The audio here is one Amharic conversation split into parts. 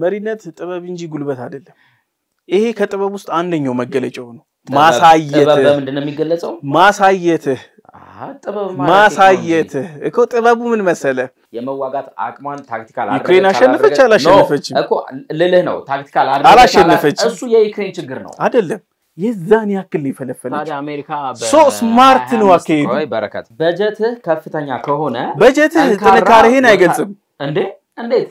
መሪነት ጥበብ እንጂ ጉልበት አይደለም ይሄ ከጥበብ ውስጥ አንደኛው መገለጫው ነው ማሳየት ጥበብ በምንድነው የሚገለጸው ማሳየት ጥበብ ማሳየት እኮ ጥበቡ ምን መሰለ የመዋጋት አቅሟን ታክቲካል ዩክሬን አሸነፈች አላሸነፈች እኮ ልልህ ነው ታክቲካል አላሸነፈች እሱ የዩክሬን ችግር ነው አይደለም የዛን ያክል ይፈለፈለች ታዲያ አሜሪካ ሶ ስማርት ነው አከይ በረከት በጀትህ ከፍተኛ ከሆነ በጀትህ ጥንካሬህን አይገልጽም እንዴት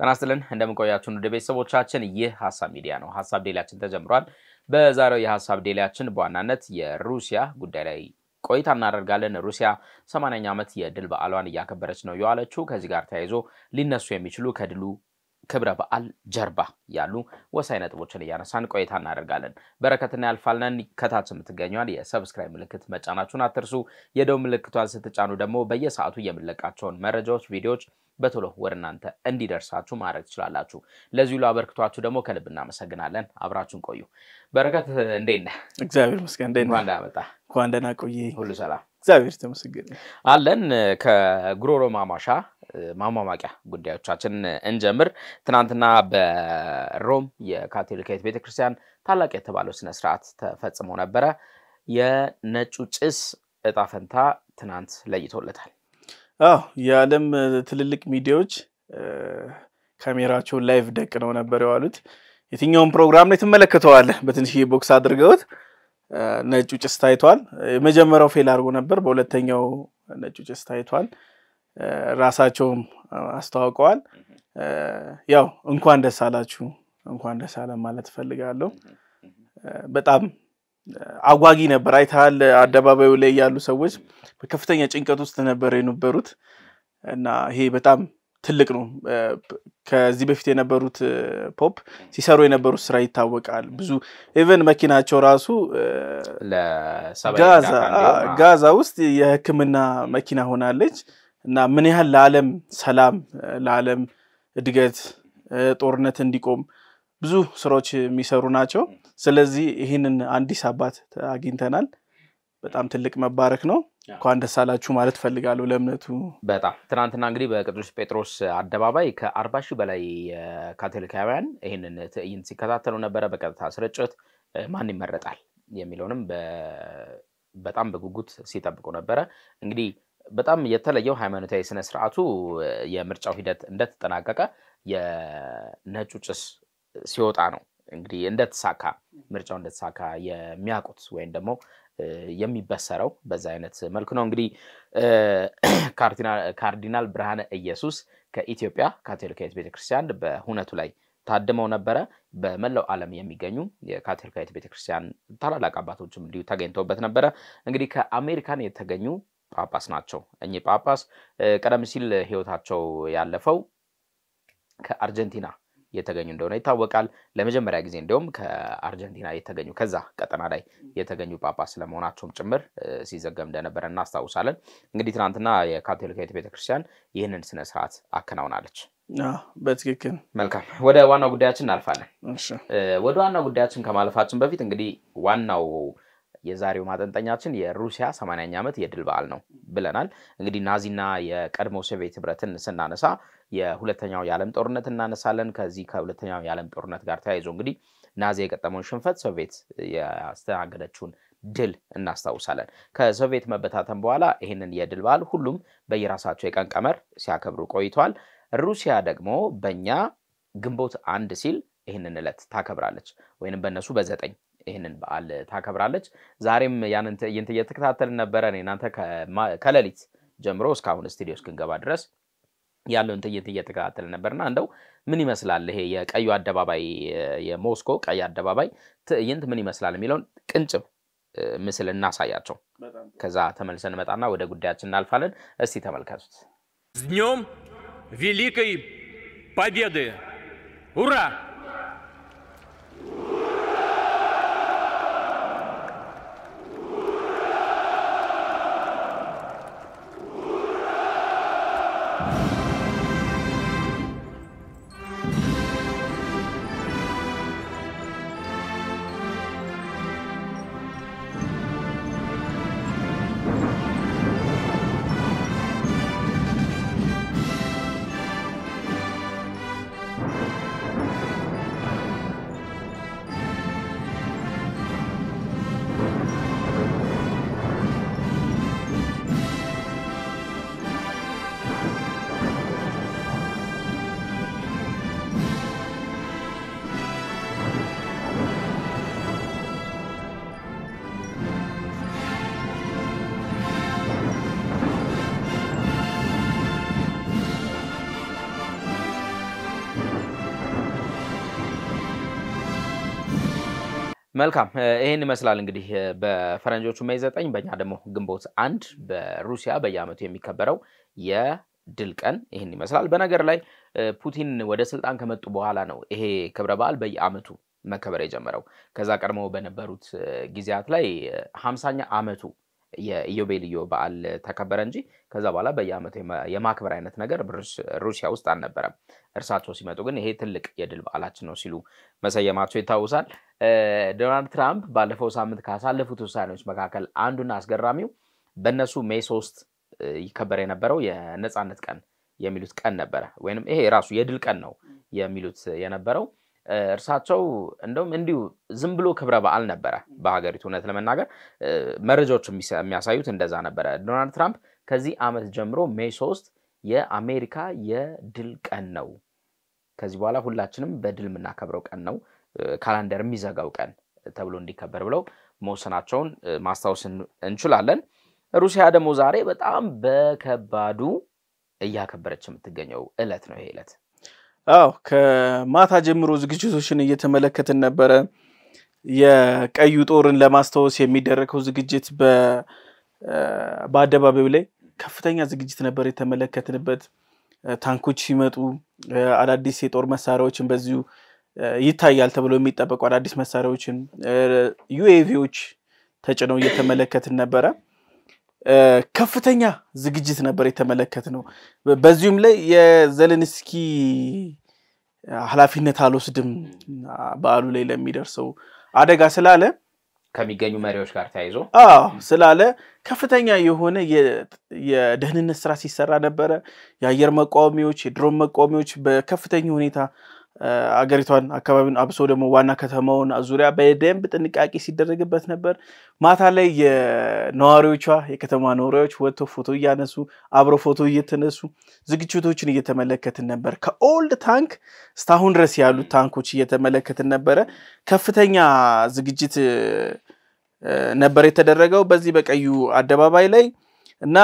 ተናስተለን እንደምቆያችሁ ወደ ቤተሰቦቻችን ይህ ሐሳብ ሚዲያ ነው ሐሳብ ዴላችን ተጀምሯል በዛሬው የሐሳብ ዴላችን በዋናነት የሩሲያ ጉዳይ ላይ ቆይታ እናደርጋለን ሩሲያ 80ኛ ዓመት የድል በዓሏን ያከበረች ነው ያለችው ከዚህ ጋር ተያይዞ ሊነሱ የሚችሉ ከድሉ ክብረ በዓል ጀርባ ያሉ ወሳኝ ነጥቦችን ያነሳን ቆይታ እናደርጋለን በረከትና ያልፋልነን ከታች የምትገኙዋል የሰብስክራይብ ምልክት መጫናችሁን አትርሱ የደው ምልክቷን ስትጫኑ ደግሞ በየሰዓቱ የምንለቃቸውን መረጃዎች ቪዲዮዎች በቶሎ ወርናንተ እንዲደርሳችሁ ማድረግ ትችላላችሁ ለዚሁ ላበርክቷችሁ ደግሞ ከልብ እናመሰግናለን አብራችሁን ቆዩ በረከት እንዴት ነህ እግዚአብሔር ይመስገን እንዴት ነህ ወንዳመጣ ኳንደና ቆይ ሁሉ ሰላም እግዚአብሔር ተመስገን አለን ከግሮሮ ማማሻ ማማማቂያ ጉዳዮቻችን እንጀምር ትናንትና በሮም የካቶሊካዊት ቤተክርስቲያን ታላቅ የተባለው ስነ ስርዓት ተፈጽሞ ነበር የነጩ ጭስ እጣፈንታ ትናንት ለይቶለታል የዓለም ትልልቅ ሚዲያዎች ካሜራቸው ላይቭ ደቅነው ነበር ያሉት የትኛውን ፕሮግራም ላይ ተመለከተዋል በትንሽ ቦክስ አድርገውት ነጩ ጭስ ታይቷል የመጀመሪያው ፌል አድርጎ ነበር በሁለተኛው ነጩ ጭስ ታይቷል ራሳቸውም አስተዋውቀዋል ያው እንኳን ደስ አለ ማለት ፈልጋለሁ በጣም አጓጊ ነበር አይታል አደባባዩ ላይ ያሉ ሰዎች በከፍተኛ ጭንቀት ውስጥ ነበር የነበሩት እና ይሄ በጣም ትልቅ ነው ከዚህ በፊት የነበሩት ፖፕ ሲሰሩ የነበሩት ስራ ይታወቃል ብዙ ኢቨን መኪናቸው ራሱ ጋዛ ውስጥ የህክምና መኪና ሆናለች እና ምን ያህል ለዓለም ሰላም ለዓለም እድገት ጦርነት እንዲቆም ብዙ ስራዎች የሚሰሩ ናቸው ስለዚህ ይሄንን አንዲስ አባት አግኝተናል በጣም ትልቅ መባረክ ነው እንኳን ደስ አላችሁ ማለት ፈልጋለሁ ለእምነቱ በጣም ትናንትና እንግዲህ በቅዱስ ጴጥሮስ አደባባይ ከ40,000 በላይ ካቶሊካውያን ይሄንን ትዕይንት ሲከታተሉ ነበር በቀጥታ ስርጭት ማን ይመረጣል የሚለውንም በጣም በጉጉት ሲጠብቁ ነበር እንግዲህ በጣም የተለየው ሃይማኖታዊ ስነ ስርዓቱ የምርጫው ሂደት እንደተጠናቀቀ የነጩ ጭስ ሲወጣ ነው እንግዲህ እንደተሳካ ምርጫው እንደተሳካ የሚያቁት ወይን ደግሞ የሚበሰረው በዛ አይነት መልኩ ነው እንግዲህ ካርዲናል ብርሃነ ኢየሱስ ከኢትዮጵያ ካቶሊካዊት ቤተክርስቲያን በሁነቱ ላይ ታድመው ነበር በመላው ዓለም የሚገኙ የካቶሊካዊት ቤተክርስቲያን ታላላቅ አባቶችም እንዲሁ ተገኝተውበት ነበር እንግዲህ ከአሜሪካን የተገኙ ጳጳስ ናቸው እኚህ ጳጳስ ቀደም ሲል ህይወታቸው ያለፈው ከአርጀንቲና የተገኙ እንደሆነ ይታወቃል ለመጀመሪያ ጊዜ እንደውም ከአርጀንቲና የተገኙ ከዛ ቀጠና ላይ የተገኙ ጳጳስ ለመሆናቸውም ጭምር ሲዘገም እንደነበረ እናስታውሳለን እንግዲህ ትናንትና የካቶሊካዊት ቤተክርስቲያን ይህንን ስነ ስርዓት አከናውናለች በትክክል መልካም ወደ ዋናው ጉዳያችን እናልፋለን እሺ ወደ ዋናው ጉዳያችን ከማለፋችን በፊት እንግዲህ ዋናው የዛሬው ማጠንጠኛችን የሩሲያ 80ኛ ዓመት የድል በዓል ነው ብለናል እንግዲህ ናዚና የቀድሞ ሶቪየት ህብረትን ስናነሳ የሁለተኛው የዓለም ጦርነት እናነሳለን ከዚህ ከሁለተኛው የዓለም ጦርነት ጋር ተያይዞ እንግዲህ ናዚ የገጠመውን ሽንፈት ሶቪየት ያስተናገደችውን ድል እናስታውሳለን ከሶቪየት መበታተን በኋላ ይሄንን የድል በዓል ሁሉም በየራሳቸው የቀን ቀመር ሲያከብሩ ቆይቷል ሩሲያ ደግሞ በእኛ ግንቦት 1 ሲል ይሄንን ዕለት ታከብራለች ወይንም በእነሱ በ9 ይሄንን በዓል ታከብራለች ዛሬም ያንን ትዕይንት እየተከታተልን ነበር እናንተ ከሌሊት ጀምሮ እስካሁን ስቱዲዮ እስክንገባ ድረስ ያለውን ትዕይንት እየተከታተልን ነበርና እንደው ምን ይመስላል ይሄ የቀዩ አደባባይ የሞስኮ ቀይ አደባባይ ትዕይንት ምን ይመስላል የሚለውን ቅንጭብ ምስል እናሳያቸው ከዛ ተመልሰን መጣና ወደ ጉዳያችን እናልፋለን እስቲ ተመልከቱት С днём Великой Победы! Ура! መልካም ይሄን ይመስላል እንግዲህ በፈረንጆቹ ሜይ 9 በእኛ ደግሞ ግንቦት 1 በሩሲያ በየዓመቱ የሚከበረው የድል ቀን ይሄን ይመስላል። በነገር ላይ ፑቲን ወደ ስልጣን ከመጡ በኋላ ነው ይሄ ክብረ በዓል በየዓመቱ መከበር የጀመረው። ከዛ ቀድሞ በነበሩት ጊዜያት ላይ 50ኛ ዓመቱ የኢዮቤልዩ በዓል ተከበረ እንጂ ከዛ በኋላ በየዓመቱ የማክበር አይነት ነገር ሩሲያ ውስጥ አልነበረም። እርሳቸው ሲመጡ ግን ይሄ ትልቅ የድል በዓላችን ነው ሲሉ መሰየማቸው ይታወሳል። ዶናልድ ትራምፕ ባለፈው ሳምንት ካሳለፉት ውሳኔዎች መካከል አንዱና አስገራሚው በእነሱ ሜይ 3 ይከበር የነበረው የነጻነት ቀን የሚሉት ቀን ነበረ። ወይንም ይሄ ራሱ የድል ቀን ነው የሚሉት የነበረው። እርሳቸው እንደውም እንዲሁ ዝም ብሎ ክብረ በዓል ነበረ በሀገሪቱ እውነት ለመናገር መረጃዎች የሚያሳዩት እንደዛ ነበረ። ዶናልድ ትራምፕ ከዚህ ዓመት ጀምሮ ሜይ 3 የአሜሪካ የድል ቀን ነው፣ ከዚህ በኋላ ሁላችንም በድል የምናከብረው ቀን ነው፣ ካላንደር የሚዘጋው ቀን ተብሎ እንዲከበር ብለው መወሰናቸውን ማስታወስ እንችላለን። ሩሲያ ደግሞ ዛሬ በጣም በከባዱ እያከበረች የምትገኘው ዕለት ነው ይሄ ዕለት። አዎ ከማታ ጀምሮ ዝግጅቶችን እየተመለከትን ነበረ። የቀዩ ጦርን ለማስታወስ የሚደረገው ዝግጅት በአደባባዩ ላይ ከፍተኛ ዝግጅት ነበር የተመለከትንበት። ታንኮች ሲመጡ አዳዲስ የጦር መሳሪያዎችን በዚሁ ይታያል ተብሎ የሚጠበቁ አዳዲስ መሳሪያዎችን ዩኤቪዎች ተጭነው እየተመለከትን ነበረ። ከፍተኛ ዝግጅት ነበር የተመለከትነው። በዚሁም ላይ የዘለንስኪ ኃላፊነት አልወስድም በዓሉ ላይ ለሚደርሰው አደጋ ስላለ ከሚገኙ መሪዎች ጋር ተያይዞ ስላለ ከፍተኛ የሆነ የደህንነት ስራ ሲሰራ ነበረ። የአየር መቃወሚያዎች፣ የድሮን መቃወሚያዎች በከፍተኛ ሁኔታ አገሪቷን አካባቢውን አብሶ ደግሞ ዋና ከተማውን ዙሪያ በደንብ ጥንቃቄ ሲደረግበት ነበር። ማታ ላይ የነዋሪዎቿ የከተማ ነዋሪዎች ወጥተው ፎቶ እያነሱ አብሮ ፎቶ እየተነሱ ዝግጅቶችን እየተመለከትን ነበር። ከኦልድ ታንክ እስካሁን ድረስ ያሉት ታንኮች እየተመለከትን ነበረ። ከፍተኛ ዝግጅት ነበር የተደረገው በዚህ በቀዩ አደባባይ ላይ እና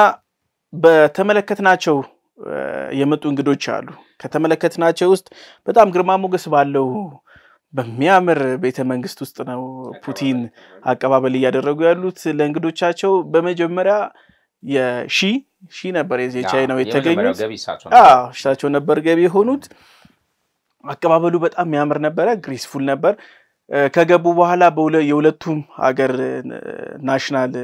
በተመለከትናቸው የመጡ እንግዶች አሉ። ከተመለከትናቸው ውስጥ በጣም ግርማ ሞገስ ባለው በሚያምር ቤተ መንግስት ውስጥ ነው ፑቲን አቀባበል እያደረጉ ያሉት ለእንግዶቻቸው። በመጀመሪያ የሺ ነበር የቻይናው የተገኙት። እሳቸው ነበር ገቢ የሆኑት። አቀባበሉ በጣም የሚያምር ነበረ፣ ግሬስፉል ነበር። ከገቡ በኋላ የሁለቱም ሀገር ናሽናል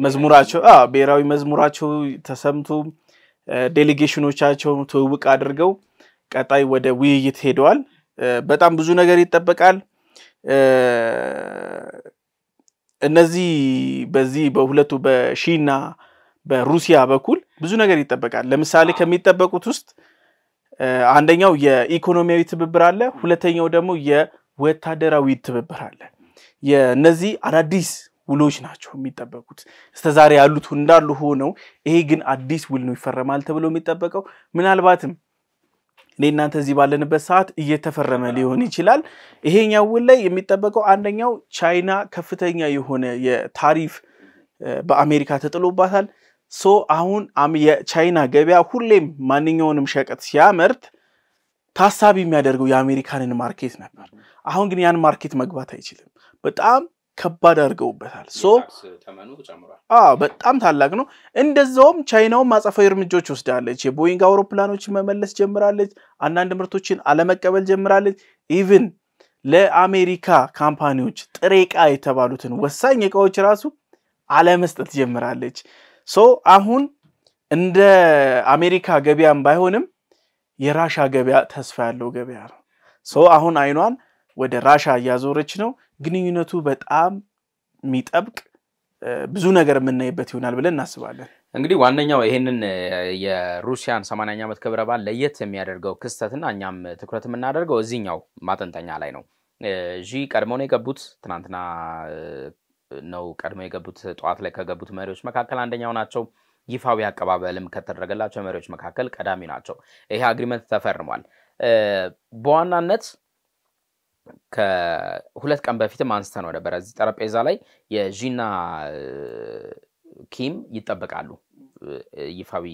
መዝሙራቸው ብሔራዊ መዝሙራቸው ተሰምቶ ዴሌጌሽኖቻቸው ተውውቅ አድርገው ቀጣይ ወደ ውይይት ሄደዋል። በጣም ብዙ ነገር ይጠበቃል። እነዚህ በዚህ በሁለቱ በሺና በሩሲያ በኩል ብዙ ነገር ይጠበቃል። ለምሳሌ ከሚጠበቁት ውስጥ አንደኛው የኢኮኖሚያዊ ትብብር አለ፣ ሁለተኛው ደግሞ የወታደራዊ ትብብር አለ። የነዚህ አዳዲስ ውሎች ናቸው የሚጠበቁት። እስከዛሬ ያሉት እንዳሉ ሆነው ይሄ ግን አዲስ ውል ነው ይፈረማል ተብሎ የሚጠበቀው። ምናልባትም ለእናንተ እዚህ ባለንበት ሰዓት እየተፈረመ ሊሆን ይችላል። ይሄኛው ውል ላይ የሚጠበቀው አንደኛው ቻይና ከፍተኛ የሆነ የታሪፍ በአሜሪካ ተጥሎባታል። አሁን የቻይና ገበያ ሁሌም ማንኛውንም ሸቀጥ ሲያመርት ታሳቢ የሚያደርገው የአሜሪካንን ማርኬት ነበር። አሁን ግን ያን ማርኬት መግባት አይችልም። በጣም ከባድ አድርገውበታል። ተመኑ ተጨምሯል። በጣም ታላቅ ነው። እንደዛውም ቻይናው ማጻፋዊ እርምጃዎች ወስዳለች። የቦይንግ አውሮፕላኖችን መመለስ ጀምራለች። አንዳንድ ምርቶችን አለመቀበል ጀምራለች። ኢቭን ለአሜሪካ ካምፓኒዎች ጥሬ ዕቃ የተባሉትን ወሳኝ ዕቃዎች ራሱ አለመስጠት ጀምራለች። አሁን እንደ አሜሪካ ገበያም ባይሆንም የራሻ ገበያ ተስፋ ያለው ገበያ ነው። አሁን አይኗን ወደ ራሻ ያዞረች ነው። ግንኙነቱ በጣም የሚጠብቅ ብዙ ነገር የምናይበት ይሆናል ብለን እናስባለን። እንግዲህ ዋነኛው ይሄንን የሩሲያን 80ኛ ዓመት ክብረ በዓል ለየት የሚያደርገው ክስተትና እኛም ትኩረት የምናደርገው እዚህኛው ማጠንጠኛ ላይ ነው። ቀድመው ነው የገቡት። ትናንትና ነው ቀድመው የገቡት። ጠዋት ላይ ከገቡት መሪዎች መካከል አንደኛው ናቸው። ይፋዊ አቀባበልም ከተደረገላቸው መሪዎች መካከል ቀዳሚ ናቸው። ይሄ አግሪመንት ተፈርሟል። በዋናነት ከሁለት ቀን በፊትም አንስተን ነበር እዚህ ጠረጴዛ ላይ የጂና ኪም ይጠበቃሉ። ይፋዊ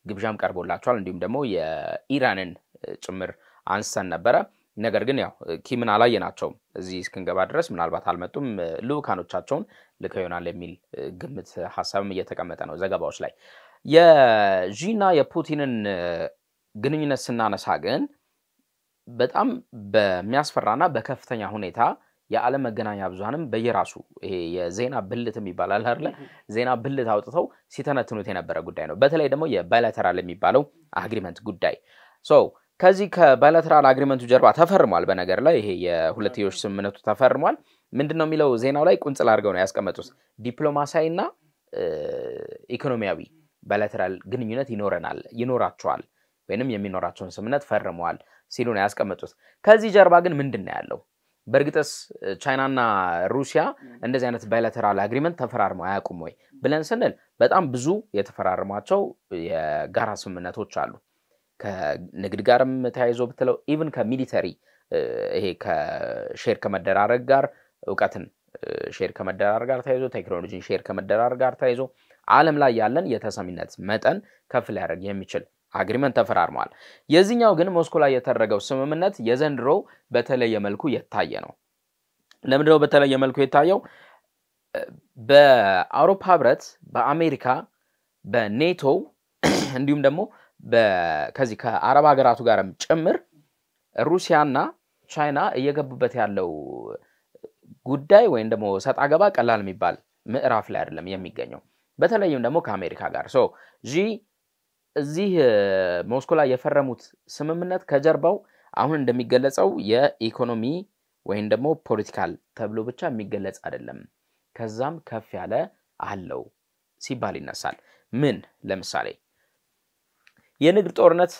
ግብዣም ቀርቦላቸዋል። እንዲሁም ደግሞ የኢራንን ጭምር አንስተን ነበረ። ነገር ግን ያው ኪምን አላየናቸውም እዚህ እስክንገባ ድረስ ምናልባት አልመጡም ልኡካኖቻቸውን ልከው ይሆናል የሚል ግምት ሐሳብም እየተቀመጠ ነው ዘገባዎች ላይ የጂና የፑቲንን ግንኙነት ስናነሳ ግን በጣም በሚያስፈራና በከፍተኛ ሁኔታ የዓለም መገናኛ ብዙሃንም በየራሱ ይሄ የዜና ብልት የሚባላል አይደል ዜና ብልት አውጥተው ሲተነትኑት የነበረ ጉዳይ ነው በተለይ ደግሞ የባይላተራል የሚባለው አግሪመንት ጉዳይ ከዚህ ከባይላተራል አግሪመንቱ ጀርባ ተፈርሟል በነገር ላይ ይሄ የሁለትዮሽ ስምምነቱ ተፈርሟል ምንድነው የሚለው ዜናው ላይ ቁንጽል አድርገው ነው ያስቀመጡት ዲፕሎማሲያዊና ኢኮኖሚያዊ ባይላተራል ግንኙነት ይኖራቸዋል ወይንም የሚኖራቸውን ስምምነት ፈርመዋል ሲሉ ነው ያስቀመጡት ከዚህ ጀርባ ግን ምንድነው ያለው በርግጥስ ቻይናና ሩሲያ እንደዚህ አይነት ባይላተራል አግሪመንት ተፈራርመው አያውቁም ወይ ብለን ስንል በጣም ብዙ የተፈራረሟቸው የጋራ ስምምነቶች አሉ ከንግድ ጋርም ተያይዞ ብትለው ኢቭን ከሚሊተሪ ይሄ ከሼር ከመደራረግ ጋር ዕውቀትን ሼር ከመደራረግ ጋር ተያይዞ ቴክኖሎጂን ሼር ከመደራረግ ጋር ተያይዞ ዓለም ላይ ያለን የተሰሚነት መጠን ከፍ ሊያደርግ የሚችል አግሪመንት ተፈራርመዋል የዚህኛው ግን ሞስኮ ላይ የተደረገው ስምምነት የዘንድሮ በተለየ መልኩ የታየ ነው ለምንድነው በተለየ መልኩ የታየው በአውሮፓ ህብረት በአሜሪካ በኔቶ እንዲሁም ደግሞ ከዚህ ከአረብ ሀገራቱ ጋርም ጭምር ሩሲያና ቻይና እየገቡበት ያለው ጉዳይ ወይም ደግሞ ሰጣ ገባ ቀላል የሚባል ምዕራፍ ላይ አይደለም የሚገኘው በተለይም ደግሞ ከአሜሪካ ጋር እዚህ ሞስኮ ላይ የፈረሙት ስምምነት ከጀርባው አሁን እንደሚገለጸው የኢኮኖሚ ወይም ደግሞ ፖለቲካል ተብሎ ብቻ የሚገለጽ አይደለም ከዛም ከፍ ያለ አለው ሲባል ይነሳል ምን ለምሳሌ የንግድ ጦርነት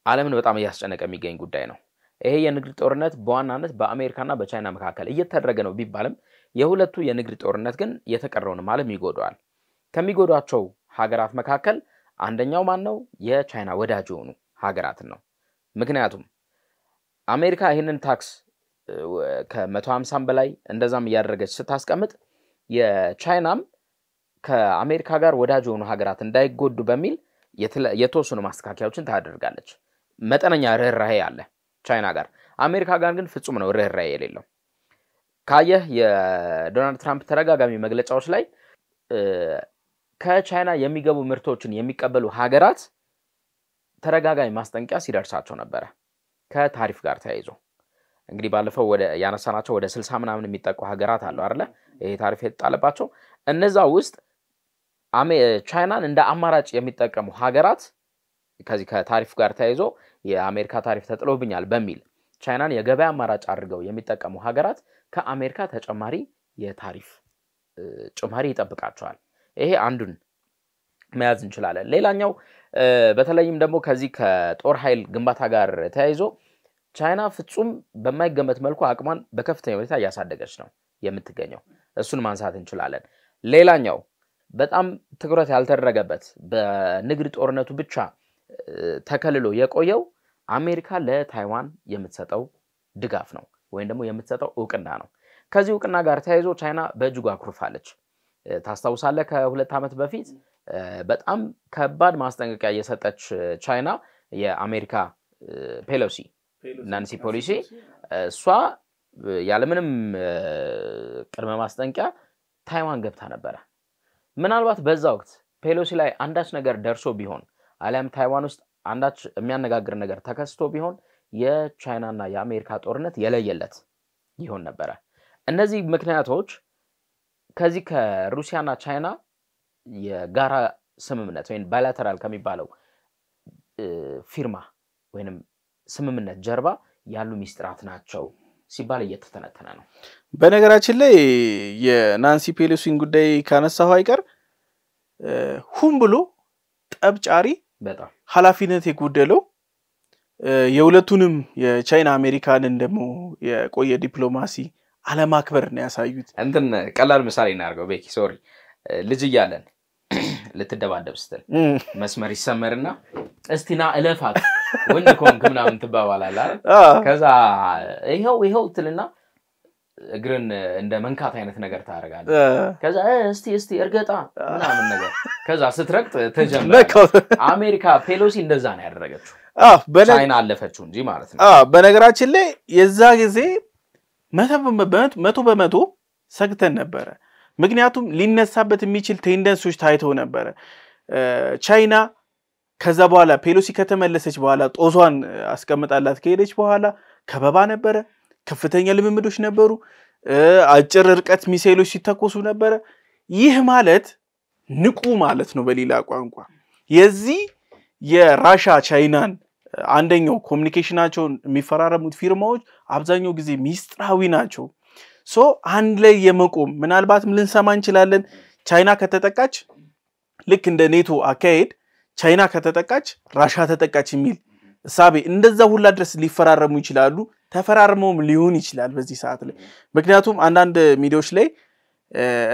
ዓለምን በጣም ያስጨነቀ የሚገኝ ጉዳይ ነው ይሄ የንግድ ጦርነት በዋናነት በአሜሪካና በቻይና መካከል እየተደረገ ነው ቢባልም የሁለቱ የንግድ ጦርነት ግን የተቀረውን ዓለም ይጎዳዋል ከሚጎዳቸው ሀገራት መካከል አንደኛው ማን ነው የቻይና ወዳጅ ሆኑ ሀገራትን ነው ምክንያቱም አሜሪካ ይሄንን ታክስ ከ150 በላይ እንደዛም ያደረገች ስታስቀምጥ የቻይናም ከአሜሪካ ጋር ወዳጅ ሆኑ ሀገራት እንዳይጎዱ በሚል የተወሰኑ ማስተካከያዎችን ታደርጋለች መጠነኛ ርህራሄ አለ ቻይና ጋር አሜሪካ ጋር ግን ፍጹም ነው ርህራሄ የሌለው ካየህ የዶናልድ ትራምፕ ተረጋጋሚ መግለጫዎች ላይ ከቻይና የሚገቡ ምርቶችን የሚቀበሉ ሀገራት ተረጋጋሚ ማስጠንቀቂያ ሲደርሳቸው ነበር ከታሪፍ ጋር ተያይዞ እንግዲህ ባለፈው ወደ ያነሳናቸው ወደ 60 ምናምን የሚጠቁ ሀገራት አሉ አይደል ይሄ ታሪፍ የተጣለባቸው እነዛ ውስጥ ቻይናን እንደ አማራጭ የሚጠቀሙ ሀገራት ከዚህ ከታሪፍ ጋር ተያይዞ የአሜሪካ ታሪፍ ተጥሎብኛል በሚል ቻይናን የገበያ አማራጭ አድርገው የሚጠቀሙ ሀገራት ከአሜሪካ ተጨማሪ የታሪፍ ጭማሪ ይጠብቃቸዋል ይሄ አንዱን መያዝ እንችላለን ሌላኛው በተለይም ደግሞ ከዚህ ከጦር ኃይል ግንባታ ጋር ተያይዞ ቻይና ፍጹም በማይገመት መልኩ አቅሟን በከፍተኛ ሁኔታ ያሳደገች ነው የምትገኘው እሱን ማንሳት እንችላለን ሌላኛው በጣም ትኩረት ያልተደረገበት በንግድ ጦርነቱ ብቻ ተከልሎ የቆየው አሜሪካ ለታይዋን የምትሰጠው ድጋፍ ነው ወይም ደግሞ የምትሰጠው ዕውቅና ነው ከዚህ ዕውቅና ጋር ተያይዞ ቻይና በእጅጉ አኩርፋለች ታስታውሳለህ ከ2 ዓመት በፊት በጣም ከባድ ማስጠንቀቂያ የሰጠች ቻይና የአሜሪካ ፔሎሲ ናንሲ ፔሎሲ እሷ ያለምንም ቅድመ ማስጠንቀቂያ ታይዋን ገብታ ነበር ምናልባት በዛ ወቅት ፔሎሲ ላይ አንዳች ነገር ደርሶ ቢሆን አለም ታይዋን ውስጥ አንዳች የሚያነጋግር ነገር ተከስቶ ቢሆን የቻይናና የአሜሪካ ጦርነት የለየለት ይሆን ነበር እነዚህ ምክንያቶች ከዚህ ከሩሲያና ቻይና የጋራ ስምምነት ወይም ባይላተራል ከሚባለው ፊርማ ወይንም ስምምነት ጀርባ ያሉ ሚስጥራት ናቸው ሲባል እየተተነተነ ነው በነገራችን ላይ የናንሲ ፔሎሲን ጉዳይ ካነሳው አይቀር ሁም ብሎ ጠብጫሪ በጣም ኃላፊነት የጎደለው የሁለቱንም የቻይና አሜሪካንን ደግሞ የቆየ ዲፕሎማሲ አለማክበር ነው ያሳዩት እንትን ቀላል ምሳሌ እናርገው ቤኪ ሶሪ ልጅ ይያለን ልትደባደብ ስትል መስመር ይሰመርና እስቲና እለፋት ወንድ ኮንክ ምናምን ትባባላለህ አይደል ከዛ ይሄው ትልና እግርን እንደ መንካት አይነት ነገር ታደርጋለህ ከዛ እስቲ እርገጣ ምናምን ነገር ከዛ ስትረግጥ ተጀመረ አሜሪካ ፔሎሲ እንደዛ ነው ያደረገችው ቻይና አለፈችው እንጂ ማለት ነው በነገራችን ላይ የዛ ጊዜ 100% ሰግተን ነበር ምክንያቱም ሊነሳበት የሚችል ቴንደንሶች ታይተው ነበር ቻይና ከዛ በኋላ ፔሎሲ ከተመለሰች በኋላ ጦዟን አስቀምጣላት ከሄደች በኋላ ከበባ ነበር ከፍተኛ ልምምዶች ነበሩ አጭር ርቀት ሚሳኤሎች ሲተኮሱ ነበር ይህ ማለት ንቁ ማለት ነው በሌላ ቋንቋ የዚህ የራሻ ቻይናን አንደኛው ኮሙኒኬሽናቸውን የሚፈራረሙት ፊርማዎች አብዛኛው ጊዜ ሚስጥራዊ ናቸው ሶ አንድ ላይ የመቆም ምናልባትም ልንሰማ እንችላለን ቻይና ከተጠቃች ልክ እንደ ኔቶ አካሄድ ቻይና ከተጠቃች ራሻ ተጠቃች የሚል ሳቢ እንደዛ ሁላ ድረስ ሊፈራረሙ ይችላሉ ተፈራርመውም ሊሆን ይችላል በዚህ ሰዓት ላይ ምክንያቱም አንዳንድ ሚዲያዎች ላይ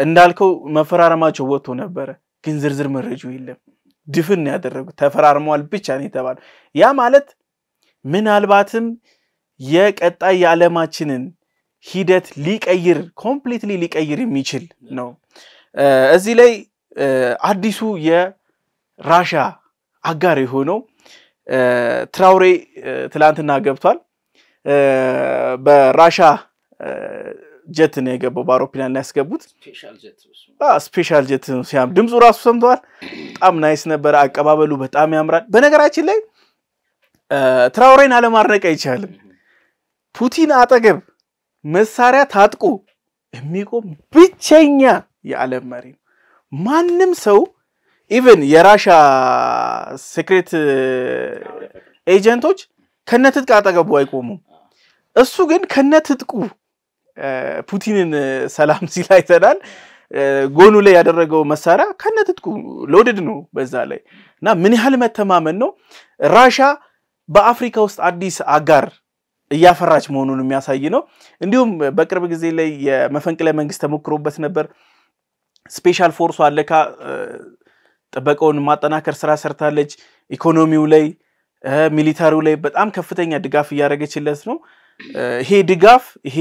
እንዳልከው መፈራረማቸው ወጥቶ ነበር ግን ዝርዝር መረጃው የለም ድፍን ያደረጉት ተፈራርመዋል ብቻ ነው የተባለው ያ ማለት ምናልባትም የቀጣይ የዓለማችንን ሂደት ሊቀይር ኮምፕሊትሊ ሊቀይር የሚችል ነው እዚህ ላይ አዲሱ የራሻ አጋር የሆነው ትራውሬ ትላንትና ገብቷል በራሻ ጀት ነው የገባው በአውሮፕላን ላይ ያስገቡት ስፔሻል ጀት ነው ሲያም ድምጹ ራሱ ሰምቷል በጣም ናይስ ነበር አቀባበሉ በጣም ያምራል በነገራችን ላይ ትራውሬን አለማድነቅ አይቻልም ፑቲን አጠገብ መሳሪያ ታጥቆ የሚቆም ብቸኛ የዓለም መሪ ማንም ሰው ኢቭን የራሻ ሴክሬት ኤጀንቶች ከነትጥቅ አጠገቡ አይቆሙም እሱ ግን ከነትጥቁ ፑቲንን ሰላም ሲል አይተናል ጎኑ ላይ ያደረገው መሳሪያ ከነትጥቁ ሎድድ ነው በዛ ላይ እና ምን ያህል መተማመን ነው ራሻ በአፍሪካ ውስጥ አዲስ አጋር እያፈራች መሆኑን የሚያሳይ ነው እንዲሁም በቅርብ ጊዜ ላይ የመፈንቅለ መንግስት ተሞክሮበት ነበር ስፔሻል ፎርሱ አለካ ጥበቃውን ማጠናከር ስራ ሰርታለች ኢኮኖሚው ላይ ሚሊታሪው ላይ በጣም ከፍተኛ ድጋፍ ያደረገችለት ነው ይሄ ድጋፍ ይሄ